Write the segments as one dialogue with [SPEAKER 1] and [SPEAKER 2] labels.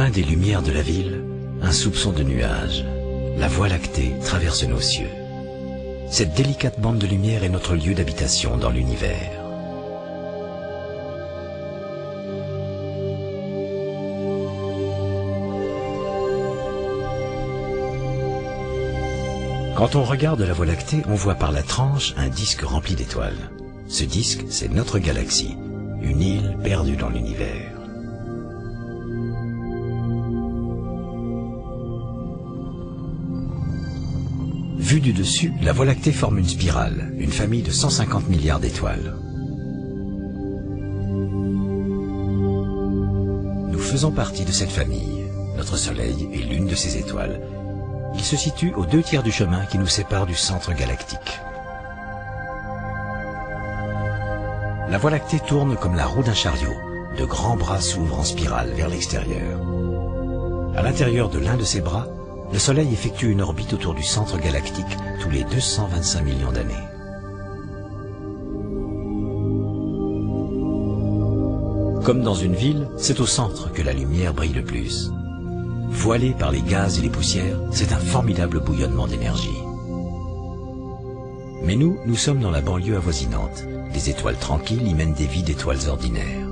[SPEAKER 1] loin des lumières de la ville, un soupçon de nuage. La Voie lactée traverse nos cieux. Cette délicate bande de lumière est notre lieu d'habitation dans l'univers. Quand on regarde la Voie lactée, on voit par la tranche un disque rempli d'étoiles. Ce disque, c'est notre galaxie, une île perdue dans l'univers. Vue du dessus, la Voie lactée forme une spirale, une famille de 150 milliards d'étoiles. Nous faisons partie de cette famille. Notre Soleil est l'une de ces étoiles. Il se situe aux 2/3 du chemin qui nous sépare du centre galactique. La Voie lactée tourne comme la roue d'un chariot. De grands bras s'ouvrent en spirale vers l'extérieur. À l'intérieur de l'un de ces bras, le Soleil effectue une orbite autour du centre galactique tous les 225 millions d'années. Comme dans une ville, c'est au centre que la lumière brille le plus. Voilée par les gaz et les poussières, c'est un formidable bouillonnement d'énergie. Mais nous sommes dans la banlieue avoisinante. Les étoiles tranquilles y mènent des vies d'étoiles ordinaires.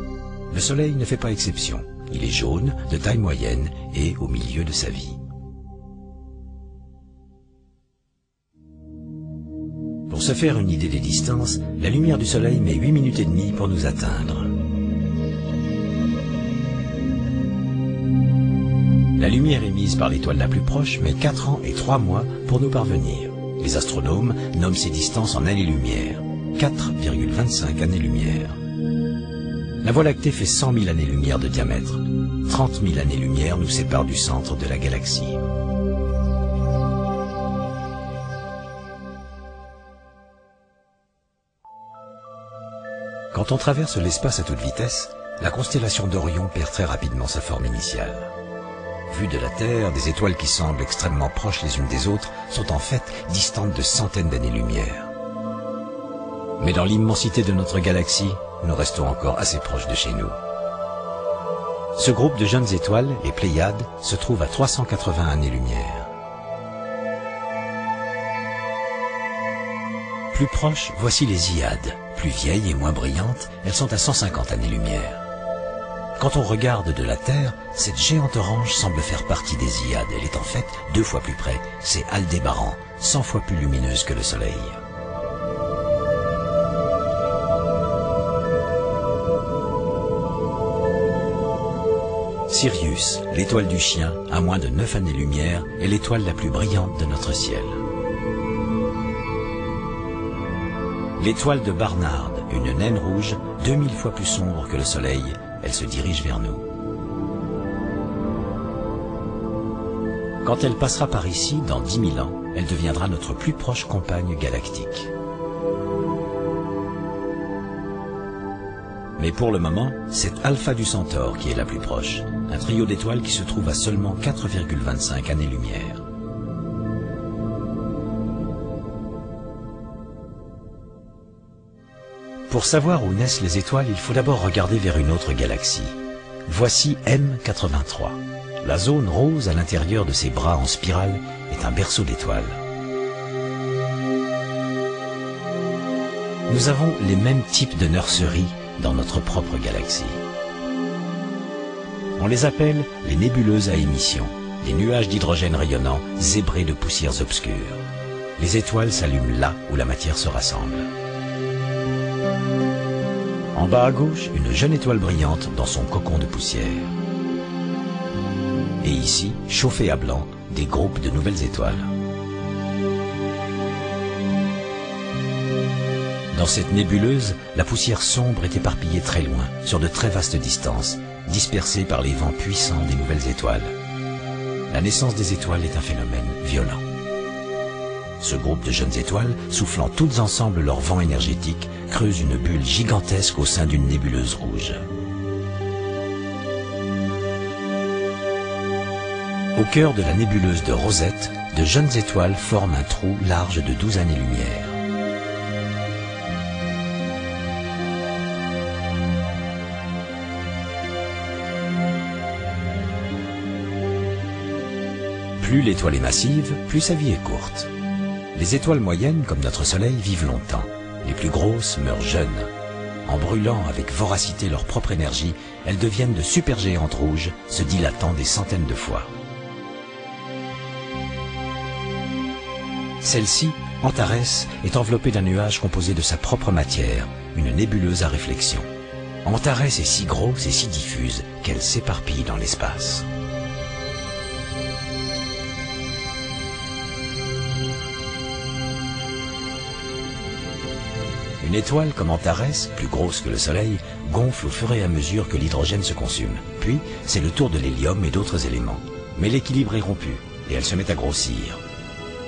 [SPEAKER 1] Le Soleil ne fait pas exception. Il est jaune, de taille moyenne et au milieu de sa vie. Pour se faire une idée des distances, la lumière du Soleil met 8 minutes et demie pour nous atteindre. La lumière émise par l'étoile la plus proche met 4 ans et 3 mois pour nous parvenir. Les astronomes nomment ces distances en années-lumière, 4,25 années-lumière. La Voie lactée fait 100 000 années-lumière de diamètre. 30 000 années-lumière nous séparent du centre de la galaxie. Quand on traverse l'espace à toute vitesse, la constellation d'Orion perd très rapidement sa forme initiale. Vue de la Terre, des étoiles qui semblent extrêmement proches les unes des autres sont en fait distantes de centaines d'années-lumière. Mais dans l'immensité de notre galaxie, nous restons encore assez proches de chez nous. Ce groupe de jeunes étoiles, les Pléiades, se trouve à 380 années-lumière. Plus proches, voici les Hyades. Plus vieilles et moins brillantes, elles sont à 150 années-lumière. Quand on regarde de la Terre, cette géante orange semble faire partie des Hyades. Elle est en fait 2 fois plus près. C'est Aldébaran, 100 fois plus lumineuse que le Soleil. Sirius, l'étoile du chien, à moins de 9 années-lumière, est l'étoile la plus brillante de notre ciel. L'étoile de Barnard, une naine rouge, 2000 fois plus sombre que le Soleil, elle se dirige vers nous. Quand elle passera par ici, dans 10 000 ans, elle deviendra notre plus proche compagne galactique. Mais pour le moment, c'est Alpha du Centaure qui est la plus proche, un trio d'étoiles qui se trouve à seulement 4,25 années-lumière. Pour savoir où naissent les étoiles, il faut d'abord regarder vers une autre galaxie. Voici M83. La zone rose à l'intérieur de ses bras en spirale est un berceau d'étoiles. Nous avons les mêmes types de nurseries dans notre propre galaxie. On les appelle les nébuleuses à émission, des nuages d'hydrogène rayonnant zébrés de poussières obscures. Les étoiles s'allument là où la matière se rassemble. En bas à gauche, une jeune étoile brillante dans son cocon de poussière. Et ici, chauffés à blanc, des groupes de nouvelles étoiles. Dans cette nébuleuse, la poussière sombre est éparpillée très loin, sur de très vastes distances, dispersée par les vents puissants des nouvelles étoiles. La naissance des étoiles est un phénomène violent. Ce groupe de jeunes étoiles, soufflant toutes ensemble leur vent énergétique, creuse une bulle gigantesque au sein d'une nébuleuse rouge. Au cœur de la nébuleuse de Rosette, de jeunes étoiles forment un trou large de 12 années-lumière. Plus l'étoile est massive, plus sa vie est courte. Les étoiles moyennes, comme notre Soleil, vivent longtemps. Les plus grosses meurent jeunes. En brûlant avec voracité leur propre énergie, elles deviennent de supergéantes rouges, se dilatant des centaines de fois. Celle-ci, Antares, est enveloppée d'un nuage composé de sa propre matière, une nébuleuse à réflexion. Antares est si grosse et si diffuse qu'elle s'éparpille dans l'espace. Une étoile comme Antares, plus grosse que le Soleil, gonfle au fur et à mesure que l'hydrogène se consume. Puis, c'est le tour de l'hélium et d'autres éléments. Mais l'équilibre est rompu et elle se met à grossir.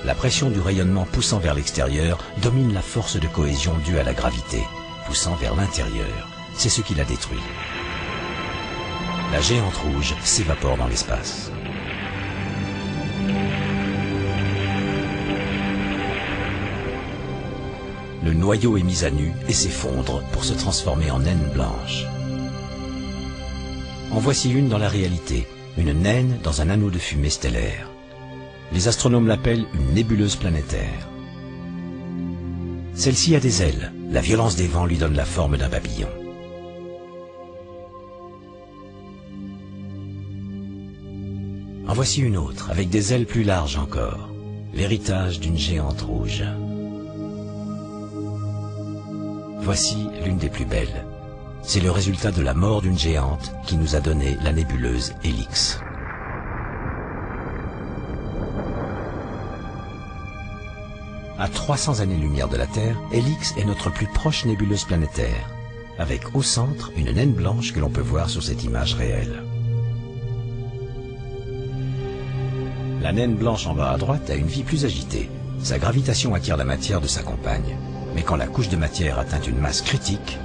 [SPEAKER 1] La pression du rayonnement poussant vers l'extérieur domine la force de cohésion due à la gravité, poussant vers l'intérieur. C'est ce qui la détruit. La géante rouge s'évapore dans l'espace. Le noyau est mis à nu et s'effondre pour se transformer en naine blanche. En voici une dans la réalité, une naine dans un anneau de fumée stellaire. Les astronomes l'appellent une nébuleuse planétaire. Celle-ci a des ailes. La violence des vents lui donne la forme d'un papillon. En voici une autre, avec des ailes plus larges encore. L'héritage d'une géante rouge. Voici l'une des plus belles. C'est le résultat de la mort d'une géante qui nous a donné la nébuleuse Helix. À 300 années-lumière de la Terre, Helix est notre plus proche nébuleuse planétaire, avec au centre une naine blanche que l'on peut voir sur cette image réelle. La naine blanche en bas à droite a une vie plus agitée. Sa gravitation attire la matière de sa compagne. Mais quand la couche de matière atteint une masse critique,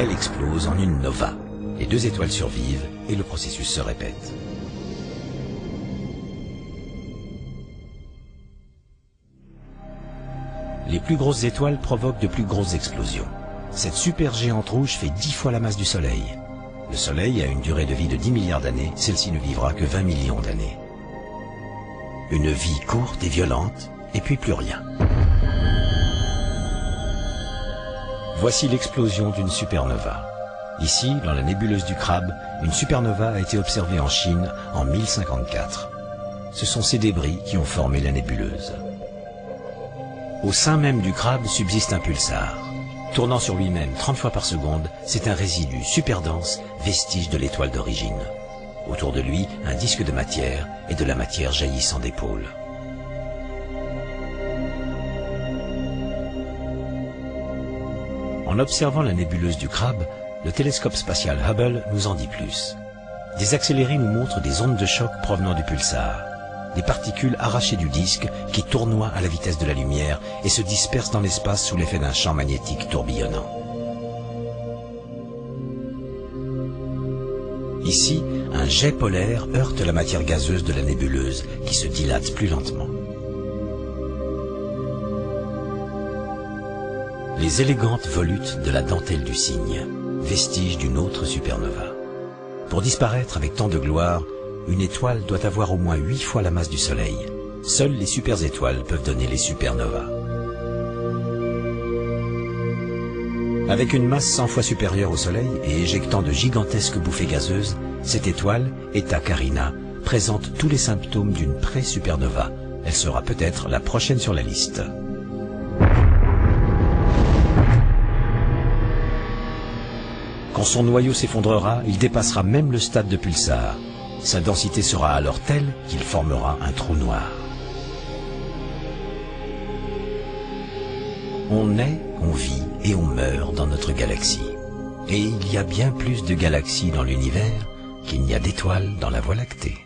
[SPEAKER 1] elle explose en une nova. Les deux étoiles survivent et le processus se répète. Les plus grosses étoiles provoquent de plus grosses explosions. Cette supergéante rouge fait 10 fois la masse du Soleil. Le Soleil a une durée de vie de 10 milliards d'années, celle-ci ne vivra que 20 millions d'années. Une vie courte et violente, et puis plus rien. Voici l'explosion d'une supernova. Ici, dans la nébuleuse du Crabe, une supernova a été observée en Chine en 1054. Ce sont ces débris qui ont formé la nébuleuse. Au sein même du Crabe subsiste un pulsar. Tournant sur lui-même 30 fois par seconde, c'est un résidu super dense, vestige de l'étoile d'origine. Autour de lui, un disque de matière et de la matière jaillissant des pôles. En observant la nébuleuse du Crabe, le télescope spatial Hubble nous en dit plus. Des accélérés nous montrent des ondes de choc provenant du pulsar, des particules arrachées du disque qui tournoient à la vitesse de la lumière et se dispersent dans l'espace sous l'effet d'un champ magnétique tourbillonnant. Ici, un jet polaire heurte la matière gazeuse de la nébuleuse qui se dilate plus lentement. Les élégantes volutes de la dentelle du cygne, vestige d'une autre supernova. Pour disparaître avec tant de gloire, une étoile doit avoir au moins 8 fois la masse du Soleil. Seules les super-étoiles peuvent donner les supernovas. Avec une masse 100 fois supérieure au Soleil et éjectant de gigantesques bouffées gazeuses, cette étoile, Eta Carina, présente tous les symptômes d'une pré-supernova. Elle sera peut-être la prochaine sur la liste. Quand son noyau s'effondrera, il dépassera même le stade de pulsar. Sa densité sera alors telle qu'il formera un trou noir. On naît, on vit et on meurt dans notre galaxie. Et il y a bien plus de galaxies dans l'univers qu'il n'y a d'étoiles dans la Voie lactée.